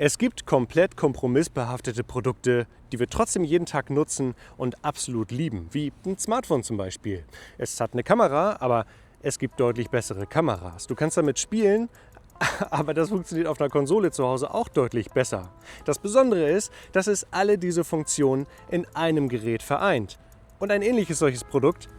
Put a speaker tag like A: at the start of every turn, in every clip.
A: Es gibt komplett kompromissbehaftete Produkte, die wir trotzdem jeden Tag nutzen und absolut lieben, wie ein Smartphone zum Beispiel. Es hat eine Kamera, aber es gibt deutlich bessere Kameras. Du kannst damit spielen, aber das funktioniert auf einer Konsole zu Hause auch deutlich besser. Das Besondere ist, dass es alle diese Funktionen in einem Gerät vereint. Und ein ähnliches solches Produkt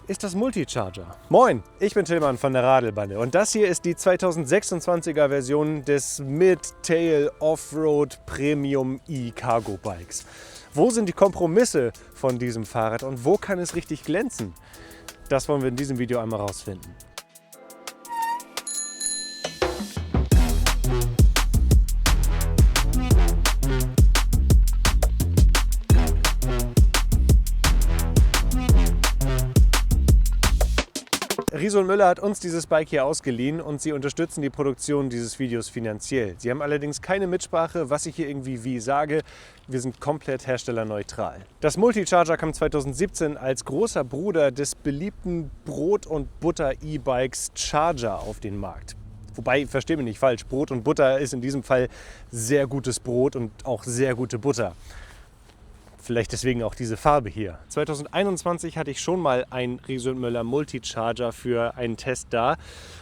A: ist das Multicharger. Moin, ich bin Tillmann von der Radelbande und das hier ist die 2026er Version des Mid-Tail Offroad Premium E-Cargo Bikes. Wo sind die Kompromisse von diesem Fahrrad und wo kann es richtig glänzen? Das wollen wir in diesem Video einmal rausfinden. Riso & Müller hat uns dieses Bike hier ausgeliehen und sie unterstützen die Produktion dieses Videos finanziell. Sie haben allerdings keine Mitsprache, was ich hier irgendwie wie sage. Wir sind komplett herstellerneutral. Das Multicharger kam 2017 als großer Bruder des beliebten Brot- und Butter-E-Bikes Charger auf den Markt. Wobei, verstehe mich nicht falsch, Brot und Butter ist in diesem Fall sehr gutes Brot und auch sehr gute Butter. Vielleicht deswegen auch diese Farbe hier. 2021 hatte ich schon mal ein Riso & Müller Multicharger für einen Test da.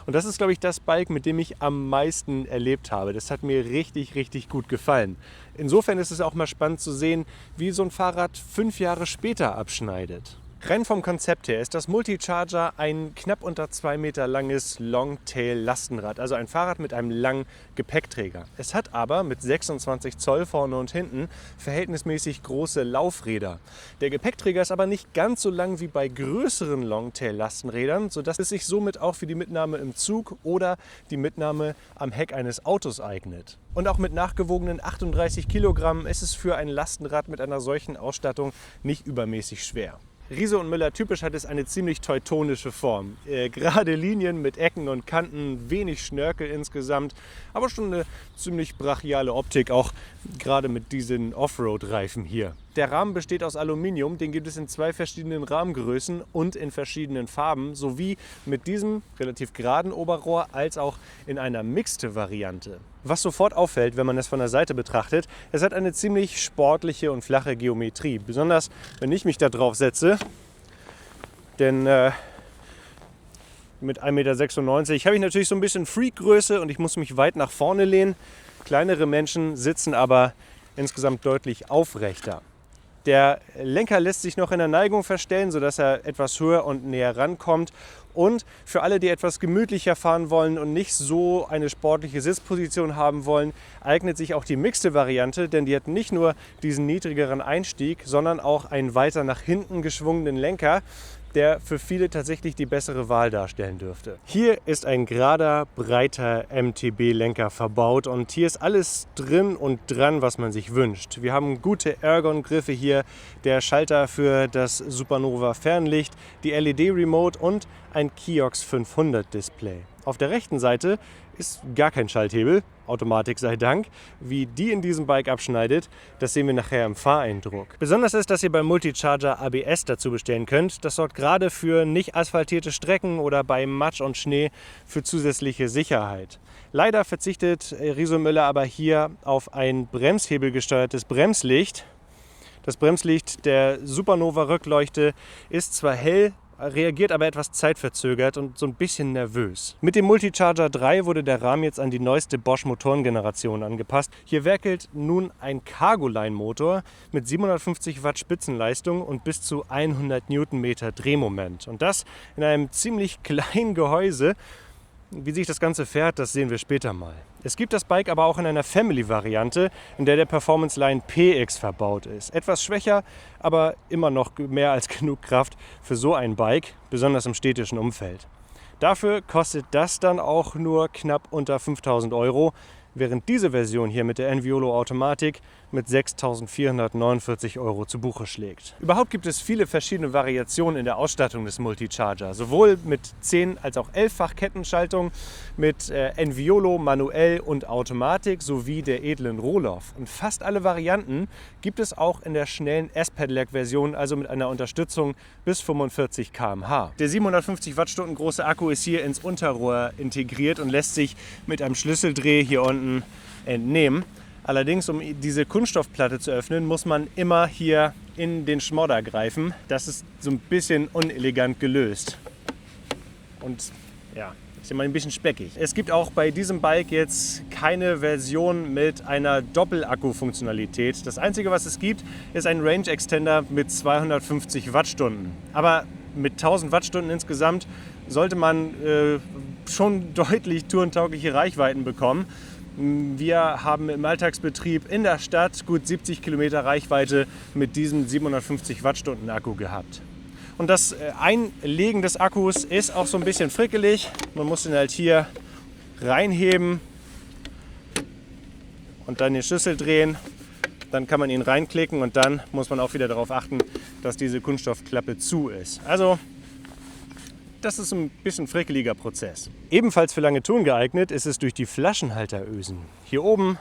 A: Und das ist, glaube ich, das Bike, mit dem ich am meisten erlebt habe. Das hat mir richtig, richtig gut gefallen. Insofern ist es auch mal spannend zu sehen, wie so ein Fahrrad 5 Jahre später abschneidet. Rein vom Konzept her ist das Multicharger ein knapp unter 2 Meter langes Longtail-Lastenrad, also ein Fahrrad mit einem langen Gepäckträger. Es hat aber mit 26 Zoll vorne und hinten verhältnismäßig große Laufräder. Der Gepäckträger ist aber nicht ganz so lang wie bei größeren Longtail-Lastenrädern, sodass es sich somit auch für die Mitnahme im Zug oder die Mitnahme am Heck eines Autos eignet. Und auch mit nachgewogenen 38 Kilogramm ist es für ein Lastenrad mit einer solchen Ausstattung nicht übermäßig schwer. Riso & Müller typisch hat es eine ziemlich teutonische Form. Gerade Linien mit Ecken und Kanten, wenig Schnörkel insgesamt, aber schon eine ziemlich brachiale Optik, auch gerade mit diesen Offroad-Reifen hier. Der Rahmen besteht aus Aluminium, den gibt es in 2 verschiedenen Rahmengrößen und in verschiedenen Farben, sowie mit diesem relativ geraden Oberrohr als auch in einer mixte Variante. Was sofort auffällt, wenn man es von der Seite betrachtet, es hat eine ziemlich sportliche und flache Geometrie. Besonders wenn ich mich da drauf setze, denn mit 1,96 Meter habe ich natürlich so ein bisschen Freak-Größe und ich muss mich weit nach vorne lehnen. Kleinere Menschen sitzen aber insgesamt deutlich aufrechter. Der Lenker lässt sich noch in der Neigung verstellen, sodass er etwas höher und näher rankommt. Und für alle, die etwas gemütlicher fahren wollen und nicht so eine sportliche Sitzposition haben wollen, eignet sich auch die mixte Variante, denn die hat nicht nur diesen niedrigeren Einstieg, sondern auch einen weiter nach hinten geschwungenen Lenker, der für viele tatsächlich die bessere Wahl darstellen dürfte. Hier ist ein gerader, breiter MTB-Lenker verbaut und hier ist alles drin und dran, was man sich wünscht. Wir haben gute Ergon-Griffe hier, der Schalter für das Supernova Fernlicht, die LED-Remote und ein Kiox 500 Display. Auf der rechten Seite ist gar kein Schalthebel, Automatik sei Dank. Wie die in diesem Bike abschneidet, das sehen wir nachher im Fahreindruck. Besonders ist, dass ihr beim Multicharger ABS dazu bestellen könnt. Das sorgt gerade für nicht asphaltierte Strecken oder bei Matsch und Schnee für zusätzliche Sicherheit. Leider verzichtet Riso & Müller aber hier auf ein bremshebelgesteuertes Bremslicht. Das Bremslicht der Supernova-Rückleuchte ist zwar hell, reagiert aber etwas zeitverzögert und so ein bisschen nervös. Mit dem Multicharger 3 wurde der Rahmen jetzt an die neueste Bosch Motorengeneration angepasst. Hier werkelt nun ein Cargoline-Motor mit 750 Watt Spitzenleistung und bis zu 100 Newtonmeter Drehmoment. Und das in einem ziemlich kleinen Gehäuse. Wie sich das Ganze fährt, das sehen wir später mal. Es gibt das Bike aber auch in einer Family-Variante, in der Performance Line PX verbaut ist. Etwas schwächer, aber immer noch mehr als genug Kraft für so ein Bike, besonders im städtischen Umfeld. Dafür kostet das dann auch nur knapp unter 5.000 €, während diese Version hier mit der Enviolo Automatik mit 6.449 € zu Buche schlägt. Überhaupt gibt es viele verschiedene Variationen in der Ausstattung des Multicharger, sowohl mit 10- als auch 11-fach Kettenschaltung, mit Enviolo, manuell und Automatik sowie der edlen Rohloff. Und fast alle Varianten gibt es auch in der schnellen S-Pedelec-Version, also mit einer Unterstützung bis 45 km/h. Der 750 Wattstunden große Akku ist hier ins Unterrohr integriert und lässt sich mit einem Schlüsseldreh hier unten Widerständen entnehmen. Allerdings, um diese Kunststoffplatte zu öffnen, muss man immer hier in den Schmodder greifen. Das ist so ein bisschen unelegant gelöst. Und ja, ist immer ein bisschen speckig. Es gibt auch bei diesem Bike jetzt keine Version mit einer Doppelakku-Funktionalität. Das Einzige, was es gibt, ist ein Range Extender mit 250 Wattstunden. Aber mit 1000 Wattstunden insgesamt sollte man schon deutlich tourentaugliche Reichweiten bekommen. Wir haben im Alltagsbetrieb in der Stadt gut 70 Kilometer Reichweite mit diesem 750 Wattstunden Akku gehabt. Und das Einlegen des Akkus ist auch so ein bisschen frickelig. Man muss ihn halt hier reinheben und dann den Schlüssel drehen. Dann kann man ihn reinklicken und dann muss man auch wieder darauf achten, dass diese Kunststoffklappe zu ist. Also das ist ein bisschen frickeliger Prozess. Ebenfalls für lange Touren geeignet ist es durch die Flaschenhalterösen. Hier oben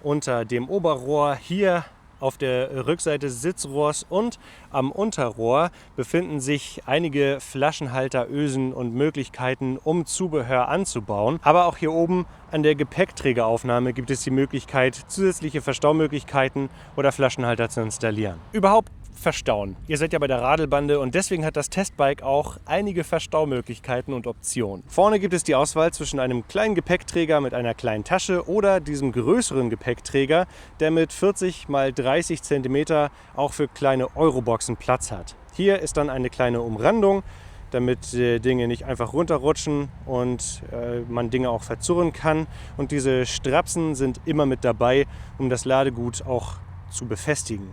A: unter dem Oberrohr, hier auf der Rückseite des Sitzrohrs und am Unterrohr befinden sich einige Flaschenhalterösen und Möglichkeiten, um Zubehör anzubauen. Aber auch hier oben an der Gepäckträgeraufnahme gibt es die Möglichkeit, zusätzliche Verstaumöglichkeiten oder Flaschenhalter zu installieren. Überhaupt verstauen. Ihr seid ja bei der Radelbande und deswegen hat das Testbike auch einige Verstaumöglichkeiten und Optionen. Vorne gibt es die Auswahl zwischen einem kleinen Gepäckträger mit einer kleinen Tasche oder diesem größeren Gepäckträger, der mit 40 x 30 cm auch für kleine Euroboxen Platz hat. Hier ist dann eine kleine Umrandung, damit Dinge nicht einfach runterrutschen und man Dinge auch verzurren kann. Und diese Strapsen sind immer mit dabei, um das Ladegut auch zu befestigen.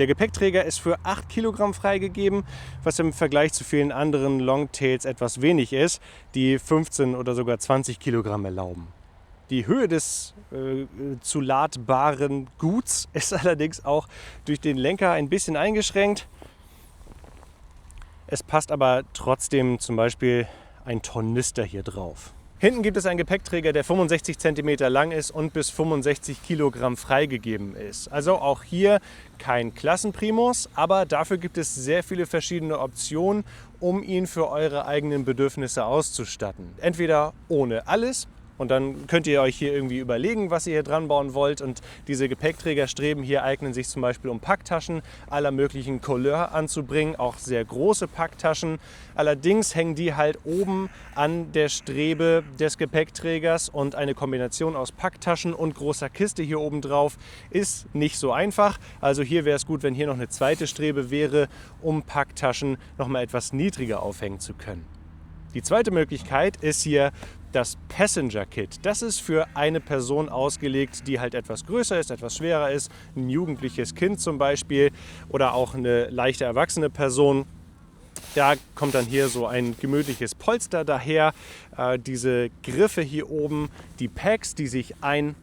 A: Der Gepäckträger ist für 8 Kilogramm freigegeben, was im Vergleich zu vielen anderen Longtails etwas wenig ist, die 15 oder sogar 20 Kilogramm erlauben. Die Höhe des zu ladbaren Guts ist allerdings auch durch den Lenker ein bisschen eingeschränkt. Es passt aber trotzdem zum Beispiel ein Tornister hier drauf. Hinten gibt es einen Gepäckträger, der 65 cm lang ist und bis 65 Kilogramm freigegeben ist. Also auch hier kein Klassenprimus, aber dafür gibt es sehr viele verschiedene Optionen, um ihn für eure eigenen Bedürfnisse auszustatten. Entweder ohne alles. Und dann könnt ihr euch hier irgendwie überlegen, was ihr hier dran bauen wollt. Und diese Gepäckträgerstreben hier eignen sich zum Beispiel, um Packtaschen aller möglichen Couleur anzubringen, auch sehr große Packtaschen. Allerdings hängen die halt oben an der Strebe des Gepäckträgers und eine Kombination aus Packtaschen und großer Kiste hier oben drauf ist nicht so einfach. Also hier wäre es gut, wenn hier noch eine zweite Strebe wäre, um Packtaschen noch mal etwas niedriger aufhängen zu können. Die zweite Möglichkeit ist hier das Passenger Kit. Das ist für eine Person ausgelegt, die halt etwas größer ist, etwas schwerer ist, ein jugendliches Kind zum Beispiel oder auch eine leichte erwachsene Person. Da kommt dann hier so ein gemütliches Polster daher, diese Griffe hier oben, die Packs, die sich ein-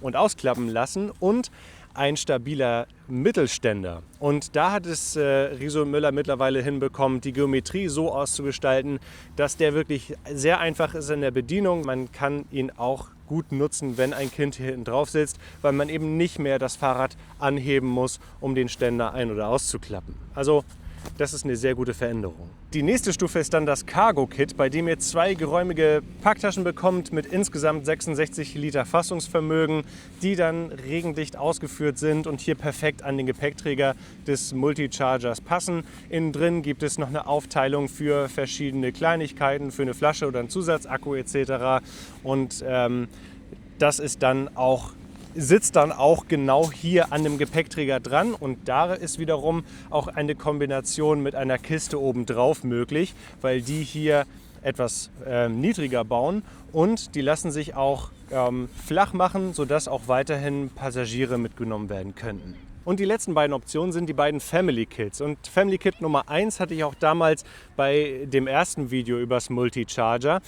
A: und ausklappen lassen und ein stabiler Mittelständer. Und da hat es Riso und Müller mittlerweile hinbekommen, die Geometrie so auszugestalten, dass der wirklich sehr einfach ist in der Bedienung. Man kann ihn auch gut nutzen, wenn ein Kind hier hinten drauf sitzt, weil man eben nicht mehr das Fahrrad anheben muss, um den Ständer ein- oder auszuklappen. Also das ist eine sehr gute Veränderung. Die nächste Stufe ist dann das Cargo-Kit, bei dem ihr 2 geräumige Packtaschen bekommt mit insgesamt 66 Liter Fassungsvermögen, die dann regendicht ausgeführt sind und hier perfekt an den Gepäckträger des Multichargers passen. Innen drin gibt es noch eine Aufteilung für verschiedene Kleinigkeiten, für eine Flasche oder einen Zusatzakku etc. Und das ist dann auch sitzt dann auch genau hier an dem Gepäckträger dran und da ist wiederum auch eine Kombination mit einer Kiste obendrauf möglich, weil die hier etwas niedriger bauen und die lassen sich auch flach machen, sodass auch weiterhin Passagiere mitgenommen werden könnten. Und die letzten beiden Optionen sind die beiden Family Kits. Und Family Kit Nummer 1 hatte ich auch damals bei dem ersten Video übers Multicharger.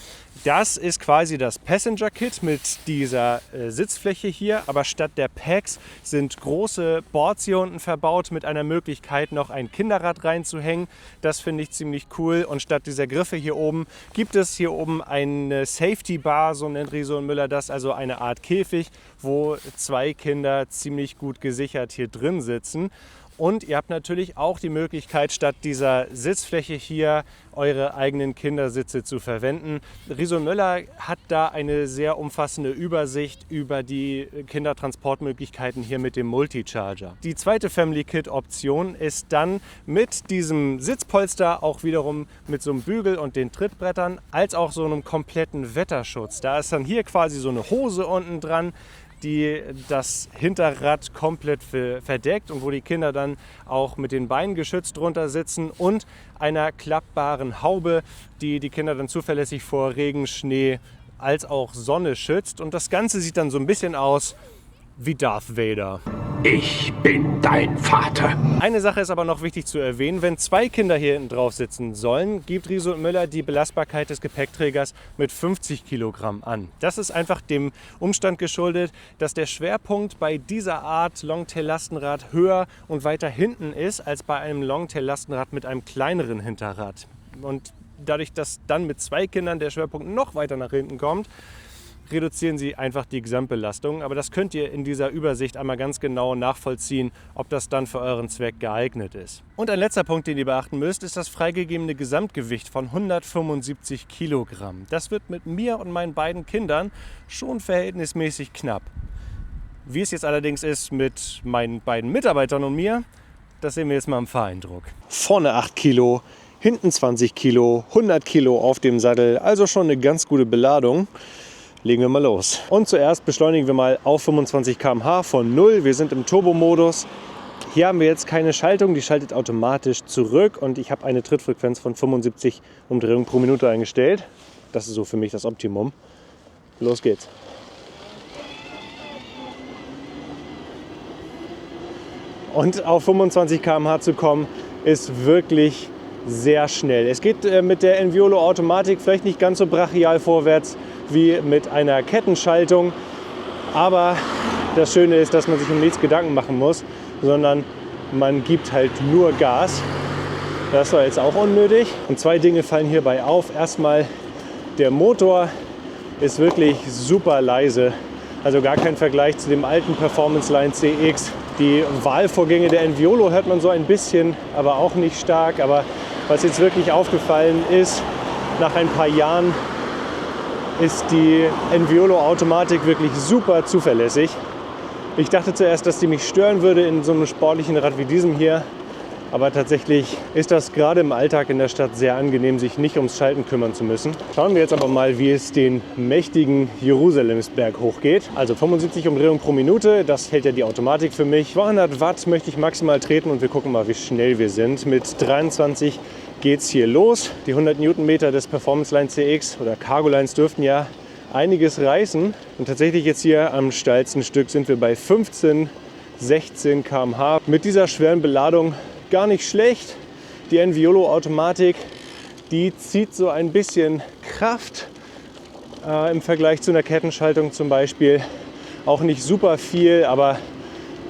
A: Das ist quasi das Passenger Kit mit dieser Sitzfläche hier, aber statt der Packs sind große Boards hier unten verbaut mit einer Möglichkeit, noch ein Kinderrad reinzuhängen. Das finde ich ziemlich cool. Und statt dieser Griffe hier oben gibt es hier oben eine Safety Bar, so nennt Riso und Müller das, also eine Art Käfig, wo 2 Kinder ziemlich gut gesichert hier drin sitzen. Und ihr habt natürlich auch die Möglichkeit, statt dieser Sitzfläche hier eure eigenen Kindersitze zu verwenden. Riso Möller hat da eine sehr umfassende Übersicht über die Kindertransportmöglichkeiten hier mit dem Multicharger. Die zweite Family Kit Option ist dann mit diesem Sitzpolster, auch wiederum mit so einem Bügel und den Trittbrettern, als auch so einem kompletten Wetterschutz. Da ist dann hier quasi so eine Hose unten dran, die das Hinterrad komplett verdeckt und wo die Kinder dann auch mit den Beinen geschützt drunter sitzen und einer klappbaren Haube, die die Kinder dann zuverlässig vor Regen, Schnee als auch Sonne schützt. Und das Ganze sieht dann so ein bisschen aus wie Darth Vader.
B: Ich bin dein Vater.
A: Eine Sache ist aber noch wichtig zu erwähnen. Wenn 2 Kinder hier hinten drauf sitzen sollen, gibt Riso Möller die Belastbarkeit des Gepäckträgers mit 50 Kilogramm an. Das ist einfach dem Umstand geschuldet, dass der Schwerpunkt bei dieser Art Longtail-Lastenrad höher und weiter hinten ist als bei einem Longtail-Lastenrad mit einem kleineren Hinterrad. Und dadurch, dass dann mit 2 Kindern der Schwerpunkt noch weiter nach hinten kommt, reduzieren Sie einfach die Gesamtbelastung. Aber das könnt ihr in dieser Übersicht einmal ganz genau nachvollziehen, ob das dann für euren Zweck geeignet ist. Und ein letzter Punkt, den ihr beachten müsst, ist das freigegebene Gesamtgewicht von 175 Kilogramm. Das wird mit mir und meinen beiden Kindern schon verhältnismäßig knapp. Wie es jetzt allerdings ist mit meinen beiden Mitarbeitern und mir, das sehen wir jetzt mal im Fahreindruck. Vorne 8 Kilo, hinten 20 Kilo, 100 Kilo auf dem Sattel, also schon eine ganz gute Beladung. Legen wir mal los. Und zuerst beschleunigen wir mal auf 25 km/h von 0. Wir sind im Turbo-Modus. Hier haben wir jetzt keine Schaltung, die schaltet automatisch zurück und ich habe eine Trittfrequenz von 75 Umdrehungen pro Minute eingestellt. Das ist so für mich das Optimum. Los geht's. Und auf 25 km/h zu kommen, ist wirklich sehr schnell. Es geht mit der Enviolo Automatik vielleicht nicht ganz so brachial vorwärts wie mit einer Kettenschaltung. Aber das Schöne ist, dass man sich um nichts Gedanken machen muss, sondern man gibt halt nur Gas. Das war jetzt auch unnötig. Und 2 Dinge fallen hierbei auf. Erstmal, der Motor ist wirklich super leise. Also gar kein Vergleich zu dem alten Performance Line CX. Die Wahlvorgänge der Enviolo hört man so ein bisschen, aber auch nicht stark. Aber was jetzt wirklich aufgefallen ist, nach ein paar Jahren, ist die Enviolo Automatik wirklich super zuverlässig. Ich dachte zuerst, dass die mich stören würde in so einem sportlichen Rad wie diesem hier. Aber tatsächlich ist das gerade im Alltag in der Stadt sehr angenehm, sich nicht ums Schalten kümmern zu müssen. Schauen wir jetzt aber mal, wie es den mächtigen Jerusalemsberg hochgeht. Also 75 Umdrehungen pro Minute, das hält ja die Automatik für mich. 200 Watt möchte ich maximal treten und wir gucken mal, wie schnell wir sind. Mit 23 geht's hier los. Die 100 Newtonmeter des Performance Line CX oder Cargo Lines dürften ja einiges reißen. Und tatsächlich jetzt hier am steilsten Stück sind wir bei 15, 16 km/h. Mit dieser schweren Beladung gar nicht schlecht. Die Enviolo Automatik, die zieht so ein bisschen Kraft im Vergleich zu einer Kettenschaltung zum Beispiel. Auch nicht super viel, aber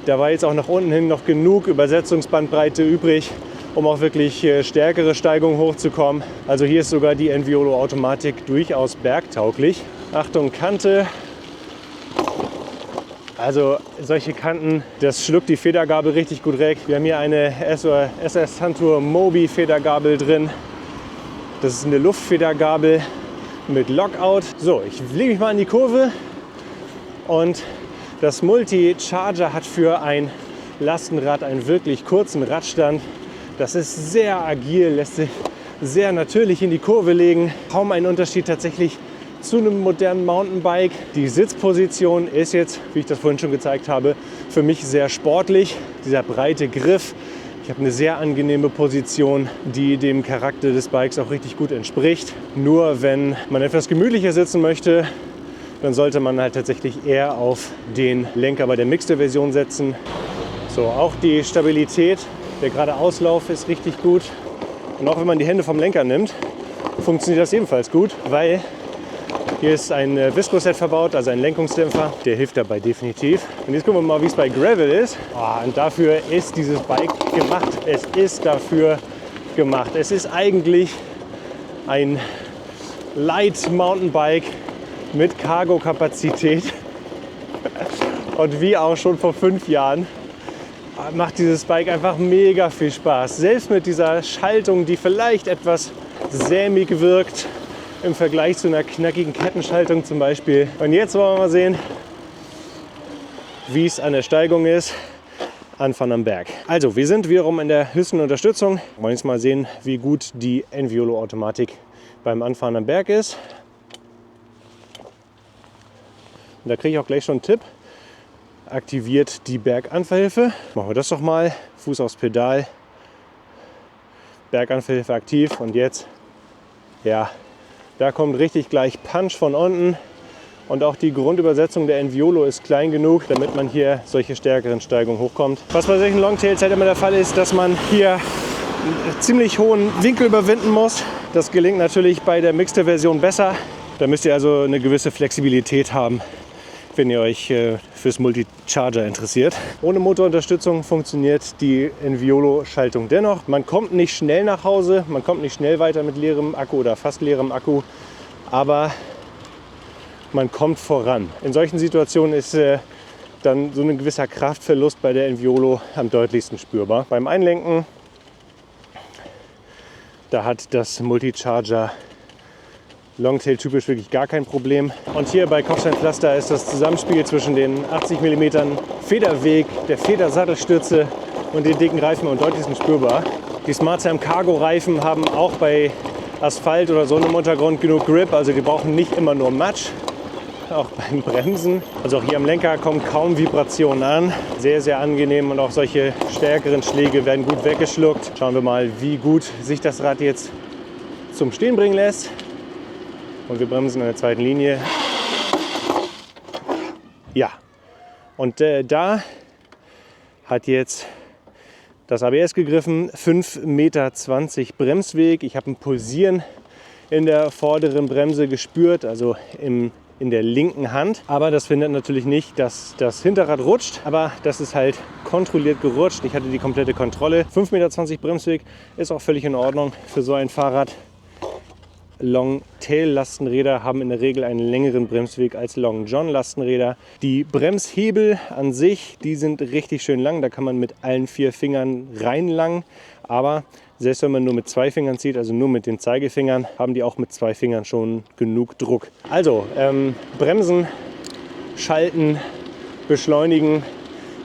A: da war jetzt auch nach unten hin noch genug Übersetzungsbandbreite übrig, um auch wirklich stärkere Steigungen hochzukommen. Also hier ist sogar die Enviolo Automatik durchaus bergtauglich. Achtung, Kante. Also solche Kanten, das schluckt die Federgabel richtig gut weg. Wir haben hier eine SS Santur Mobi Federgabel drin. Das ist eine Luftfedergabel mit Lockout. So, ich lege mich mal in die Kurve und das Multi-Charger hat für ein Lastenrad einen wirklich kurzen Radstand. Das ist sehr agil, lässt sich sehr natürlich in die Kurve legen. Kaum ein Unterschied tatsächlich zu einem modernen Mountainbike. Die Sitzposition ist jetzt, wie ich das vorhin schon gezeigt habe, für mich sehr sportlich. Dieser breite Griff. Ich habe eine sehr angenehme Position, die dem Charakter des Bikes auch richtig gut entspricht. Nur wenn man etwas gemütlicher sitzen möchte, dann sollte man halt tatsächlich eher auf den Lenker bei der Mixed-Version setzen. So, auch die Stabilität, der gerade Auslauf ist richtig gut. Und auch wenn man die Hände vom Lenker nimmt, funktioniert das ebenfalls gut, weil hier ist ein Viscoset verbaut, also ein Lenkungsdämpfer. Der hilft dabei definitiv. Und jetzt gucken wir mal, wie es bei Gravel ist. Und dafür ist dieses Bike gemacht. Es ist dafür gemacht. Es ist eigentlich ein Light Mountainbike mit Cargo-Kapazität. Und wie auch schon vor 5 Jahren macht dieses Bike einfach mega viel Spaß. Selbst mit dieser Schaltung, die vielleicht etwas sämig wirkt im Vergleich zu einer knackigen Kettenschaltung zum Beispiel. Und jetzt wollen wir mal sehen, wie es an der Steigung ist. Anfahren am Berg. Also, wir sind wiederum in der höchsten Unterstützung. Wir wollen jetzt mal sehen, wie gut die Enviolo-Automatik beim Anfahren am Berg ist. Und da kriege ich auch gleich schon einen Tipp. Aktiviert die Berganfahrhilfe. Machen wir das doch mal. Fuß aufs Pedal. Berganfahrhilfe aktiv. Und jetzt, ja, da kommt richtig gleich Punch von unten. Und auch die Grundübersetzung der Enviolo ist klein genug, damit man hier solche stärkeren Steigungen hochkommt. Was bei solchen Longtails halt immer der Fall ist, dass man hier einen ziemlich hohen Winkel überwinden muss. Das gelingt natürlich bei der Mixte-Version besser. Da müsst ihr also eine gewisse Flexibilität haben, wenn ihr euch fürs Multicharger interessiert. Ohne Motorunterstützung funktioniert die Enviolo-Schaltung dennoch. Man kommt nicht schnell nach Hause, man kommt nicht schnell weiter mit leerem Akku oder fast leerem Akku, aber man kommt voran. In solchen Situationen ist dann so ein gewisser Kraftverlust bei der Enviolo am deutlichsten spürbar. Beim Einlenken, da hat das Multicharger Longtail typisch wirklich gar kein Problem. Und hier bei Kochstein Pflaster ist das Zusammenspiel zwischen den 80 mm Federweg, der Federsattelstütze und den dicken Reifen am deutlichsten spürbar. Die SmartSam Cargo Reifen haben auch bei Asphalt oder so einem Untergrund genug Grip, also die brauchen nicht immer nur Matsch. Auch beim Bremsen. Also auch hier am Lenker kommen kaum Vibrationen an. Sehr, sehr angenehm und auch solche stärkeren Schläge werden gut weggeschluckt. Schauen wir mal, wie gut sich das Rad jetzt zum Stehen bringen lässt. Und wir bremsen in der zweiten Linie. Ja, und da hat jetzt das ABS gegriffen. 5,20 Meter Bremsweg. Ich habe ein Pulsieren in der vorderen Bremse gespürt, also in der linken Hand. Aber das verhindert natürlich nicht, dass das Hinterrad rutscht. Aber das ist halt kontrolliert gerutscht. Ich hatte die komplette Kontrolle. 5,20 Meter Bremsweg ist auch völlig in Ordnung für so ein Fahrrad. Long-Tail-Lastenräder haben in der Regel einen längeren Bremsweg als Long-John-Lastenräder. Die Bremshebel an sich, die sind richtig schön lang. Da kann man mit allen 4 Fingern reinlangen. Aber selbst wenn man nur mit 2 Fingern zieht, also nur mit den Zeigefingern, haben die auch mit 2 Fingern schon genug Druck. Also bremsen, schalten, beschleunigen.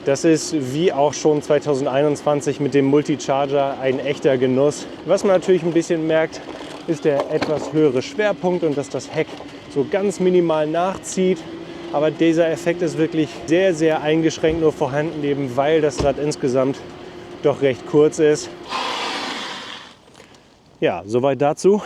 A: Das ist wie auch schon 2021 mit dem Multicharger ein echter Genuss. Was man natürlich ein bisschen merkt, ist der etwas höhere Schwerpunkt und dass das Heck so ganz minimal nachzieht. Aber dieser Effekt ist wirklich sehr, sehr eingeschränkt nur vorhanden, eben weil das Rad insgesamt doch recht kurz ist. Ja, soweit dazu.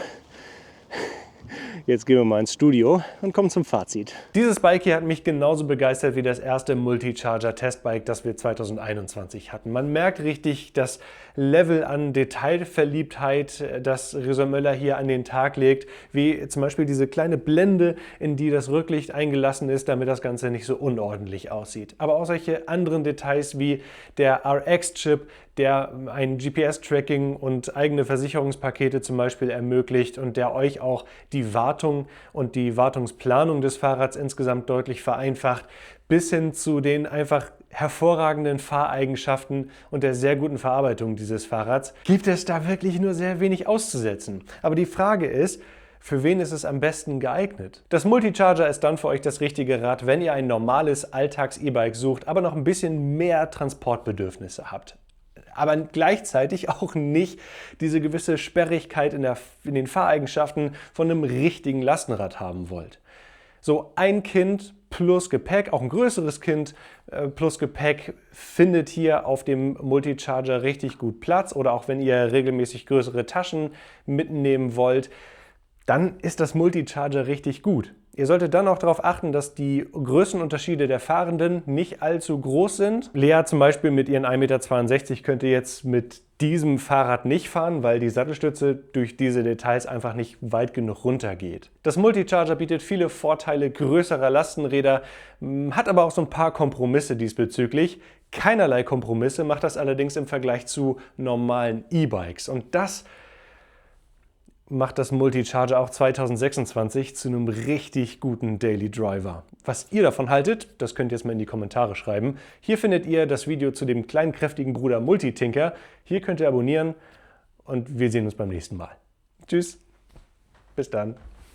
A: Jetzt gehen wir mal ins Studio und kommen zum Fazit. Dieses Bike hier hat mich genauso begeistert wie das erste Multicharger-Testbike, das wir 2021 hatten. Man merkt richtig das Level an Detailverliebtheit, das Reso Möller hier an den Tag legt, wie zum Beispiel diese kleine Blende, in die das Rücklicht eingelassen ist, damit das Ganze nicht so unordentlich aussieht. Aber auch solche anderen Details wie der RX-Chip, der ein GPS-Tracking und eigene Versicherungspakete zum Beispiel ermöglicht und der euch auch die Wartung und die Wartungsplanung des Fahrrads insgesamt deutlich vereinfacht, bis hin zu den einfach hervorragenden Fahreigenschaften und der sehr guten Verarbeitung dieses Fahrrads, gibt es da wirklich nur sehr wenig auszusetzen. Aber die Frage ist, für wen ist es am besten geeignet? Das Multicharger ist dann für euch das richtige Rad, wenn ihr ein normales Alltags-E-Bike sucht, aber noch ein bisschen mehr Transportbedürfnisse habt. Aber gleichzeitig auch nicht diese gewisse Sperrigkeit in den Fahreigenschaften von einem richtigen Lastenrad haben wollt. So ein Kind plus Gepäck, auch ein größeres Kind plus Gepäck findet hier auf dem Multicharger richtig gut Platz, oder auch wenn ihr regelmäßig größere Taschen mitnehmen wollt, dann ist das Multicharger richtig gut. Ihr solltet dann auch darauf achten, dass die Größenunterschiede der Fahrenden nicht allzu groß sind. Lea zum Beispiel mit ihren 1,62 m könnte jetzt mit diesem Fahrrad nicht fahren, weil die Sattelstütze durch diese Details einfach nicht weit genug runter geht. Das Multicharger bietet viele Vorteile größerer Lastenräder, hat aber auch so ein paar Kompromisse diesbezüglich. Keinerlei Kompromisse macht das allerdings im Vergleich zu normalen E-Bikes. Und das macht das Multi-Charger auch 2026 zu einem richtig guten Daily Driver. Was ihr davon haltet, das könnt ihr jetzt mal in die Kommentare schreiben. Hier findet ihr das Video zu dem kleinen kräftigen Bruder Multitinker. Hier könnt ihr abonnieren und wir sehen uns beim nächsten Mal. Tschüss, bis dann.